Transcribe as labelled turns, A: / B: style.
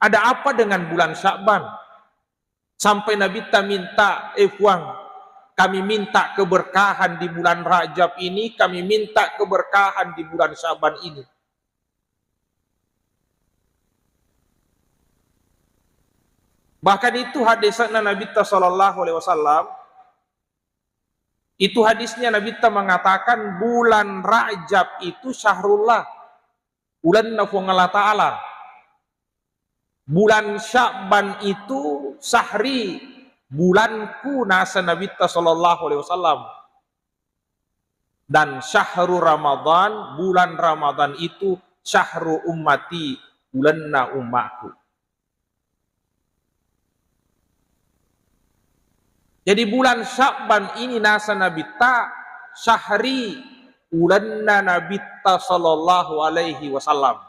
A: Ada apa dengan bulan Sya'ban? Sampai Nabi ta minta, Fuang, kami minta keberkahan di bulan Rajab ini, kami minta keberkahan di bulan Sya'ban ini. Bahkan itu hadisnya Nabi sallallahu alaihi wasallam, itu hadisnya Nabi mengatakan bulan Rajab itu syahrullah, bulan nafung Allah Ta'ala. Bulan Sya'ban itu sahri, bulanku nasa Nabi sallallahu alaihi wasallam. Dan syahrul Ramadan, bulan Ramadan itu syahrul ummati, bulanna umatku. Jadi bulan Sya'ban ini nasa Nabi syahri, bulanna Nabi sallallahu alaihi wasallam.